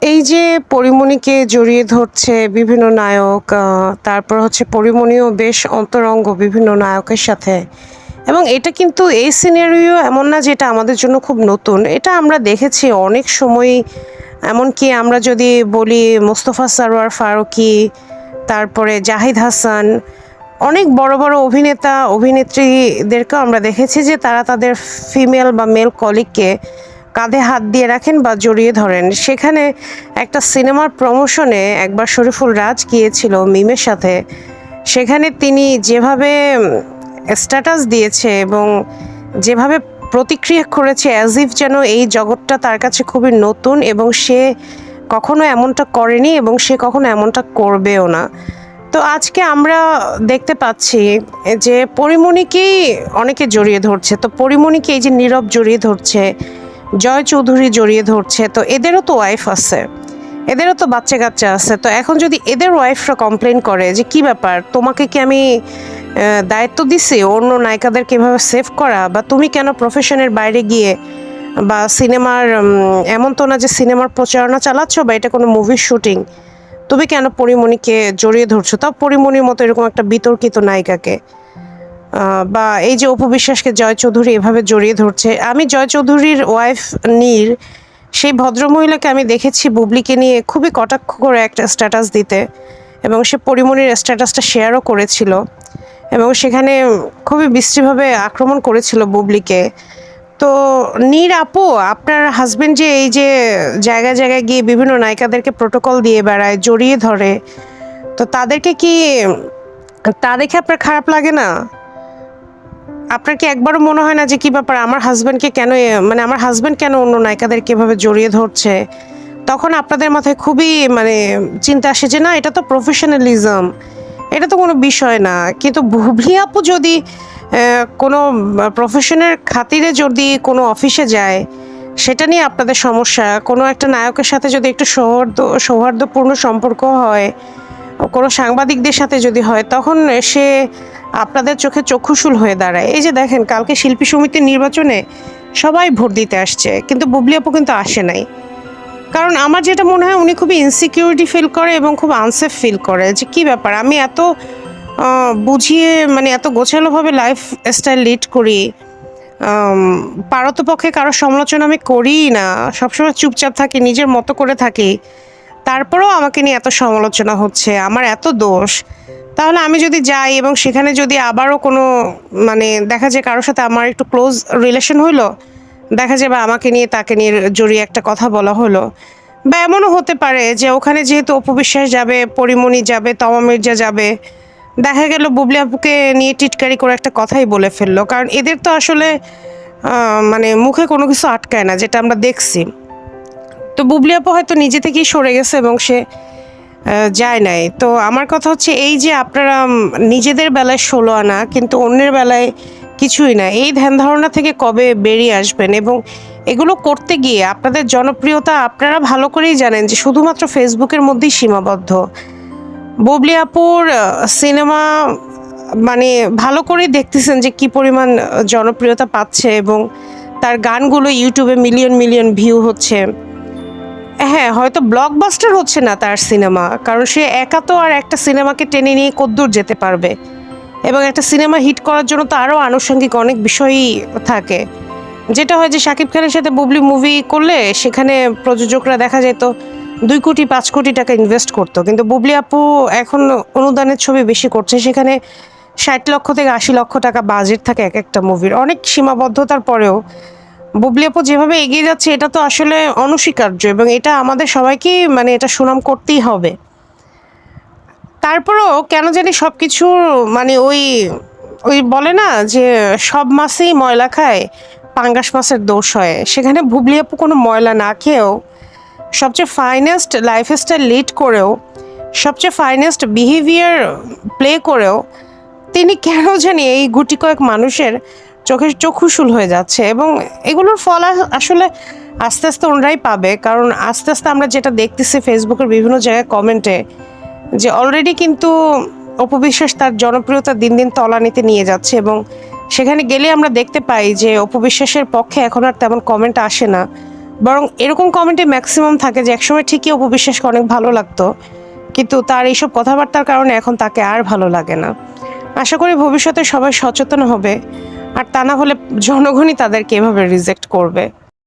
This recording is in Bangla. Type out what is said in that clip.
এই যে পরিমণিকে জড়িয়ে ধরছে বিভিন্ন নায়ক, তারপর হচ্ছে পরিমণিও বেশ অন্তরঙ্গ বিভিন্ন নায়কের সাথে। এবং এটা কিন্তু এই সিনারিও এমন না যে এটা আমাদের জন্য খুব নতুন। এটা আমরা দেখেছি অনেক সময়ই। এমনকি আমরা যদি বলি মোস্তফা সরোয়ার ফারুকী, তারপরে জাহিদ হাসান, অনেক বড়, বড় অভিনেতা, অভিনেত্রীদেরকেও আমরা দেখেছি যে তারা তাদের ফিমেল বা মেল কলিগকে কাঁধে হাত দিয়ে রাখেন বা জড়িয়ে ধরেন। সেখানে একটা সিনেমার প্রমোশনে একবার শরীফুল রাজ গিয়েছিল মিমের সাথে। সেখানে তিনি যেভাবে স্ট্যাটাস দিয়েছে এবং যেভাবে প্রতিক্রিয়া করেছে অ্যাজ ইফ যেন এই জগৎটা তার কাছে খুবই নতুন এবং সে কখনো এমনটা করেনি এবং সে কখনো এমনটা করবেও না। তো আজকে আমরা দেখতে পাচ্ছি যে পরিমণিকেই অনেকে জড়িয়ে ধরছে। তো পরিমণিকে এই যে নীরব জড়িয়ে ধরছে, জয় চৌধুরী জড়িয়ে ধরছে, তো এদেরও তো ওয়াইফ আছে, এদেরও তো বাচ্চা কাচ্চা আছে। তো এখন যদি এদের ওয়াইফরা কমপ্লেন করে যে কি ব্যাপার, তোমাকে কি আমি দায়িত্ব দিছি অন্য নায়িকাদেরকে এভাবে সেভ করা, বা তুমি কেন প্রফেশনের বাইরে গিয়ে বা সিনেমার এমন তো না যে সিনেমার প্রচারণা চালাচ্ছ বা এটা কোনো মুভির শুটিং, তুমি কেন পরিমণিকে জড়িয়ে ধরছো, তাও পরিমণির মতো এরকম একটা বিতর্কিত নায়িকাকে। বা এই যে অপু বিশ্বাসকে জয় চৌধুরী এভাবে জড়িয়ে ধরছে। আমি জয় চৌধুরীর ওয়াইফ নীর, সেই ভদ্রমহিলাকে আমি দেখেছি বুবলিকে নিয়ে খুবই কটাক্ষ করে একটা স্ট্যাটাস দিতে, এবং সে পরিমণির স্ট্যাটাসটা শেয়ারও করেছিল এবং সেখানে খুবই বিশ্রীভাবে আক্রমণ করেছিল বুবলিকে। তো নীর আপু, আপনার হাজবেন্ড যে এই যে জায়গায় জায়গায় গিয়ে বিভিন্ন নায়িকাদেরকে প্রোটোকল দিয়ে বেড়ায়, জড়িয়ে ধরে, তো তাদেরকে কি, তা দেখে আপনার খারাপ লাগে না? আপনার কি একবারও মনে হয় না যে কি ব্যাপার, আমার হাজবেন্ডকে কেন মানে আমার হাজবেন্ড কেন অন্য নায়িকাদেরকে এভাবে জড়িয়ে ধরছে? তখন আপনাদের মাথায় খুবই মানে চিন্তা আসে যে না, এটা তো প্রফেশনালিজম, এটা তো কোনো বিষয় না। কিন্তু বুবলি আপু যদি কোনো প্রফেশনের খাতিরে যদি কোনো অফিসে যায়, সেটা নিয়ে আপনাদের সমস্যা। কোনো একটা নায়কের সাথে যদি একটু সৌহার্দ্যপূর্ণ সম্পর্ক হয়, কোনো সাংবাদিকদের সাথে যদি হয়, তখন সে আপনাদের চোখে চক্ষুশূল হয়ে দাঁড়ায়। এই যে দেখেন, কালকে শিল্পী সমিতির নির্বাচনে সবাই ভোট দিতে আসছে, কিন্তু বুবলি আপু কিন্তু আসে নাই। কারণ আমার যেটা মনে হয় উনি খুবই ইনসিকিউরিটি ফিল করে এবং খুব আনসেফ ফিল করে যে কি ব্যাপার, আমি এত বুঝিয়ে মানে এত গোছালোভাবে লাইফ স্টাইল লিড করি, পারতপক্ষে কারো সমালোচনা আমি করিই না, সবসময় চুপচাপ থাকি, নিজের মতো করে থাকি, তারপরেও আমাকে নিয়ে এত সমালোচনা হচ্ছে, আমার এত দোষ। তাহলে আমি যদি যাই এবং সেখানে যদি আবারও কোনো মানে দেখা যায় কারোর সাথে আমার একটু ক্লোজ রিলেশন হইলো, দেখা যাবে আমাকে নিয়ে তাকে নিয়ে জড়িয়ে একটা কথা বলা হলো, বা এমনও হতে পারে যে ওখানে যেহেতু অপু বিশ্বাস যাবে, পরিমণি যাবে, তমা মির্জা যাবে, দেখা গেল বুবলি আপুকে নিয়ে টিটকারি করে একটা কথাই বলে ফেললো। কারণ এদের তো আসলে মানে মুখে কোনো কিছু আটকায় না, যেটা আমরা দেখছি। তো বুবলি আপু হয়তো নিজে থেকেই সরে গেছে এবং সে যায় নাই। তো আমার কথা হচ্ছে এই যে আপনারা নিজেদের বেলায় ১৬ আনা কিন্তু অন্যের বেলায় কিছুই না, এই ধ্যান ধারণা থেকে কবে বেরিয়ে আসবেন? এবং এগুলো করতে গিয়ে আপনাদের জনপ্রিয়তা আপনারা ভালো করেই জানেন যে শুধুমাত্র ফেসবুকের মধ্যেই সীমাবদ্ধ। বুবলি আপুর সিনেমা মানে ভালো করেই দেখতেছেন যে কি পরিমাণ জনপ্রিয়তা পাচ্ছে এবং তার গানগুলো ইউটিউবে মিলিয়ন মিলিয়ন ভিউ হচ্ছে। হ্যাঁ, হয়তো ব্লকবাস্টার হচ্ছে না তার সিনেমা, কারণ সে একা তো আর একটা সিনেমাকে টেনে নিয়ে কদ্দূর যেতে পারবে, এবং একটা সিনেমা হিট করার জন্য তো আরও আনুষঙ্গিক অনেক বিষয়ই থাকে। যেটা হয় যে শাকিব খানের সাথে বুবলি মুভি করলে সেখানে প্রযোজকরা দেখা যেত ২ কোটি ৫ কোটি টাকা ইনভেস্ট করতো, কিন্তু বুবলি আপু এখন অনুদানের ছবি বেশি করছে, সেখানে ৬০ লক্ষ থেকে ৮০ লক্ষ টাকা বাজেট থাকে এক একটা মুভির। অনেক সীমাবদ্ধতার পরেও বুবলি আপু যেভাবে এগিয়ে যাচ্ছে, এটা তো আসলে অনস্বীকার্য এবং এটা আমাদের সবাইকেই মানে এটা সুনাম করতেই হবে। তারপরেও কেন জানি সব কিছু মানে ওই ওই বলে না যে সব মাছই ময়লা খায়, পাঙ্গাস মাছের দোষ হয়। সেখানে বুবলি আপু কোনো ময়লা না খেয়েও, সবচেয়ে ফাইনেস্ট লাইফস্টাইল লিড করেও, সবচেয়ে ফাইনেস্ট বিহেভিয়ার প্লে করেও তিনি কেন জানি এই গুটি কয়েক মানুষের চোখের চক্ষুশূল হয়ে যাচ্ছে। এবং এগুলোর ফল আসলে আস্তে আস্তে ওনারাই পাবে। কারণ আস্তে আস্তে আমরা যেটা দেখতেছি ফেসবুকের বিভিন্ন জায়গায় কমেন্টে, যে অলরেডি কিন্তু অপু বিশ্বাস তার জনপ্রিয়তা দিন দিন তলানিতে নিয়ে যাচ্ছে, এবং সেখানে গেলে আমরা দেখতে পাই যে অপু বিশ্বাসের পক্ষে এখন আর তেমন কমেন্ট আসে না, বরং এরকম কমেন্টে ম্যাক্সিমাম থাকে যে একসময় ঠিকই অপু বিশ্বাসকে অনেক ভালো লাগতো, কিন্তু তার এইসব কথাবার্তার কারণে এখন তাকে আর ভালো লাগে না। আশা করি ভবিষ্যতে সবাই সচেতন হবে, আর তা না হলে জনগণই তাদেরকে এভাবে রিজেক্ট করবে।